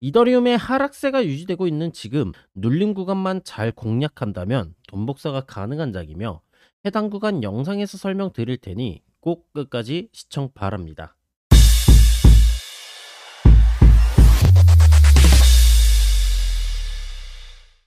이더리움의 하락세가 유지되고 있는 지금 눌림 구간만 잘 공략한다면 돈 복사가 가능한 장이며, 해당 구간 영상에서 설명드릴 테니 꼭 끝까지 시청 바랍니다.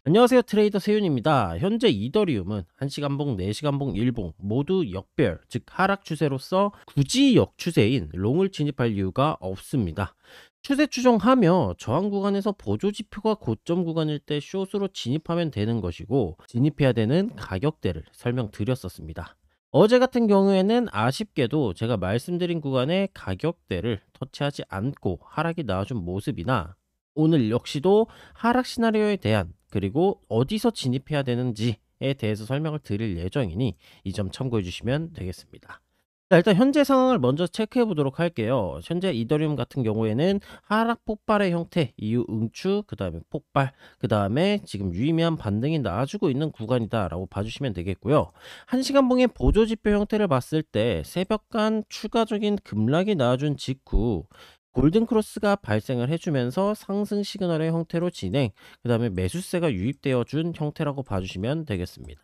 안녕하세요, 트레이더 세윤입니다. 현재 이더리움은 1시간봉, 4시간봉, 일봉 모두 역별, 즉 하락 추세로서 굳이 역추세인 롱을 진입할 이유가 없습니다. 추세 추종하며 저항 구간에서 보조 지표가 고점 구간일 때 숏으로 진입하면 되는 것이고, 진입해야 되는 가격대를 설명드렸었습니다. 어제 같은 경우에는 아쉽게도 제가 말씀드린 구간의 가격대를 터치하지 않고 하락이 나와준 모습이나, 오늘 역시도 하락 시나리오에 대한, 그리고 어디서 진입해야 되는지에 대해서 설명을 드릴 예정이니 이 점 참고해 주시면 되겠습니다. 자, 일단 현재 상황을 먼저 체크해 보도록 할게요. 현재 이더리움 같은 경우에는 하락 폭발의 형태 이후 응추, 그 다음에 폭발, 그 다음에 지금 유의미한 반등이 나와주고 있는 구간이다 라고 봐주시면 되겠고요. 1시간봉의 보조지표 형태를 봤을 때 새벽간 추가적인 급락이 나와준 직후 골든크로스가 발생을 해주면서 상승 시그널의 형태로 진행, 그 다음에 매수세가 유입되어 준 형태라고 봐주시면 되겠습니다.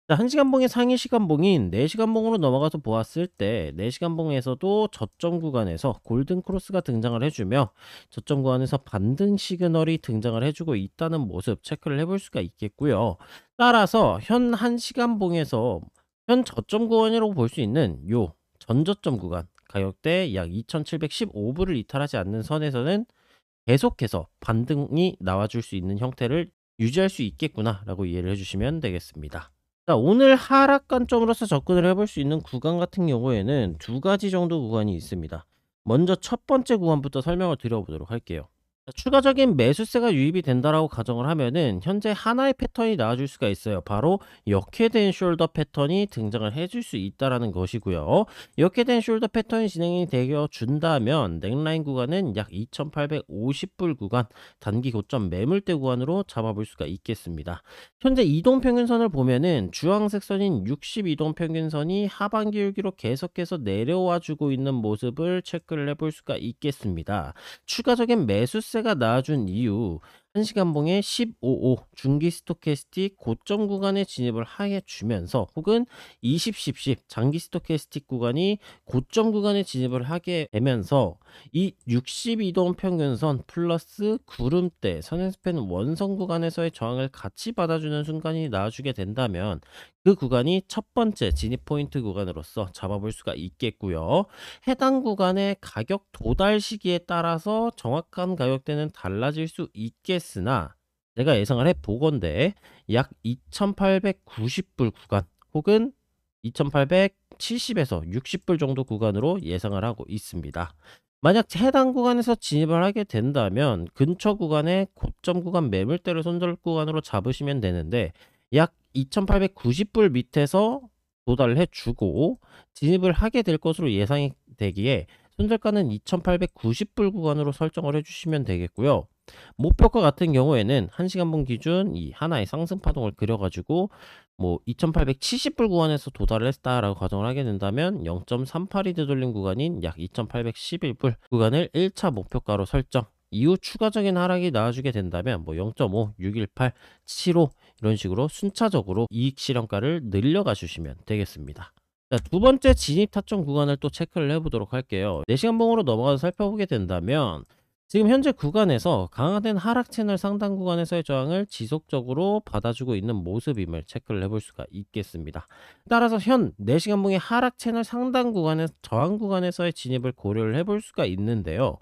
자, 1시간봉의 상위 시간봉인 4시간봉으로 넘어가서 보았을 때 4시간봉에서도 저점 구간에서 골든크로스가 등장을 해주며 저점 구간에서 반등 시그널이 등장을 해주고 있다는 모습 체크를 해볼 수가 있겠고요. 따라서 현 1시간봉에서 현 저점 구간이라고 볼 수 있는 요 전저점 구간 가격대 약 2715불을 이탈하지 않는 선에서는 계속해서 반등이 나와줄 수 있는 형태를 유지할 수 있겠구나 라고 이해를 해주시면 되겠습니다. 자, 오늘 하락 관점으로서 접근을 해볼 수 있는 구간 같은 경우에는 두 가지 정도 구간이 있습니다. 먼저 첫 번째 구간부터 설명을 드려보도록 할게요. 자, 추가적인 매수세가 유입이 된다라고 가정을 하면은 현재 하나의 패턴이 나와줄 수가 있어요. 바로 역회된 숄더 패턴이 등장을 해줄 수 있다라는 것이고요. 역회된 숄더 패턴이 진행이 되어 준다면 넥라인 구간은 약 2850불 구간, 단기 고점 매물대 구간으로 잡아볼 수가 있겠습니다. 현재 이동평균선을 보면은 주황색 선인 60이동평균선이 하반기 일기로 계속해서 내려와 주고 있는 모습을 체크를 해볼 수가 있겠습니다. 추가적인 매수세가 나와준 이유, 1시간봉의 15호 중기 스토캐스틱 고점 구간에 진입을 하게 주면서, 혹은 20, 10, 10 장기 스토캐스틱 구간이 고점 구간에 진입을 하게 되면서 이 62동 평균선 플러스 구름대 선행스팬 원선 구간에서의 저항을 같이 받아주는 순간이 나와주게 된다면 그 구간이 첫 번째 진입 포인트 구간으로서 잡아볼 수가 있겠고요. 해당 구간의 가격 도달 시기에 따라서 정확한 가격대는 달라질 수 있겠으나, 제가 예상을 해보건대 약 2890불 구간, 혹은 2870에서 60불 정도 구간으로 예상을 하고 있습니다. 만약 해당 구간에서 진입을 하게 된다면 근처 구간의 고점 구간 매물대를 손절 구간으로 잡으시면 되는데, 약 2890불 밑에서 도달을 해주고 진입을 하게 될 것으로 예상이 되기에 손절가는 2890불 구간으로 설정을 해주시면 되겠고요. 목표가 같은 경우에는 1시간봉 기준 이 하나의 상승 파동을 그려가지고 2870불 구간에서 도달을 했다라고 가정을 하게 된다면 0.38이 되돌린 구간인 약 2811불 구간을 1차 목표가로 설정, 이후 추가적인 하락이 나와주게 된다면 0.5, 618, 75 이런 식으로 순차적으로 이익 실현가를 늘려가 주시면 되겠습니다. 자, 두 번째 진입 타점 구간을 또 체크를 해보도록 할게요. 4시간봉으로 넘어가서 살펴보게 된다면 지금 현재 구간에서 강화된 하락 채널 상단 구간에서의 저항을 지속적으로 받아주고 있는 모습임을 체크를 해볼 수가 있겠습니다. 따라서 현 4시간봉의 하락 채널 상단 구간의 저항 구간에서의 진입을 고려를 해볼 수가 있는데요.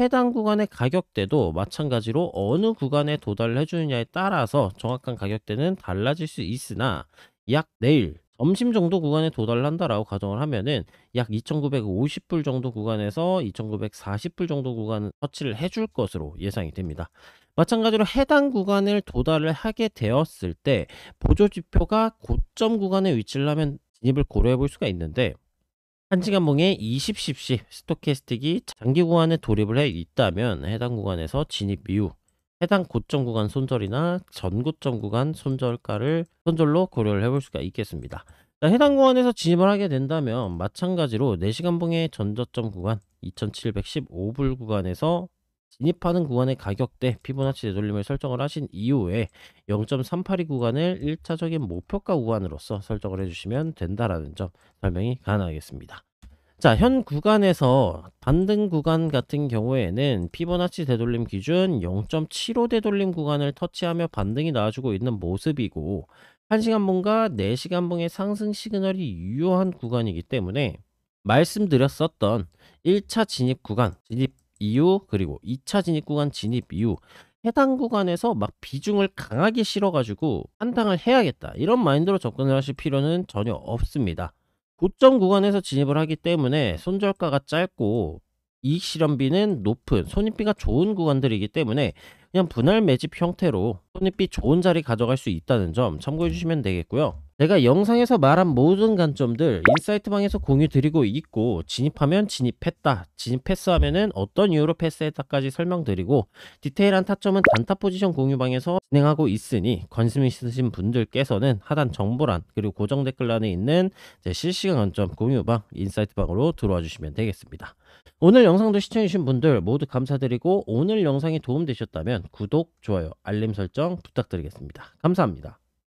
해당 구간의 가격대도 마찬가지로 어느 구간에 도달을 해주느냐에 따라서 정확한 가격대는 달라질 수 있으나, 약 내일 점심 정도 구간에 도달을 한다라고 가정을 하면은 약 2950불 정도 구간에서 2940불 정도 구간 터치를 해줄 것으로 예상이 됩니다. 마찬가지로 해당 구간을 도달을 하게 되었을 때 보조지표가 고점 구간에 위치를 하면 진입을 고려해 볼 수가 있는데, 1시간봉에 20, 10시 스토캐스틱이 장기 구간에 돌입을 해 있다면 해당 구간에서 진입 이후 해당 고점 구간 손절이나 전고점 구간 손절로 고려를 해볼 수가 있겠습니다. 자, 해당 구간에서 진입을 하게 된다면 마찬가지로 4시간봉의 전저점 구간 2715불 구간에서 진입하는 구간의 가격대 피보나치 되돌림을 설정을 하신 이후에 0.382 구간을 1차적인 목표가 구간으로서 설정을 해주시면 된다라는 점 설명이 가능하겠습니다. 자, 현 구간에서 반등 구간 같은 경우에는 피보나치 되돌림 기준 0.75 되돌림 구간을 터치하며 반등이 나와주고 있는 모습이고, 1시간봉과 4시간봉의 상승 시그널이 유효한 구간이기 때문에 말씀드렸었던 1차 진입 구간 진입 이후, 그리고 2차 진입 구간 진입 이후 해당 구간에서 막 비중을 강하게 실어가지고 한탕을 해야겠다, 이런 마인드로 접근을 하실 필요는 전혀 없습니다. 고점 구간에서 진입을 하기 때문에 손절가가 짧고 이익 실현비는 높은, 손익비가 좋은 구간들이기 때문에 그냥 분할 매집 형태로 손익비 좋은 자리 가져갈 수 있다는 점 참고해 주시면 되겠고요. 제가 영상에서 말한 모든 관점들 인사이트 방에서 공유 드리고 있고, 진입하면 진입했다, 진입했어 하면은 어떤 이유로 패스했다까지 설명드리고, 디테일한 타점은 단타 포지션 공유방에서 진행하고 있으니 관심 있으신 분들께서는 하단 정보란 그리고 고정 댓글란에 있는 제 실시간 관점 공유방 인사이트 방으로 들어와 주시면 되겠습니다. 오늘 영상도 시청해주신 분들 모두 감사드리고, 오늘 영상이 도움되셨다면 구독, 좋아요, 알림 설정 부탁드리겠습니다. 감사합니다.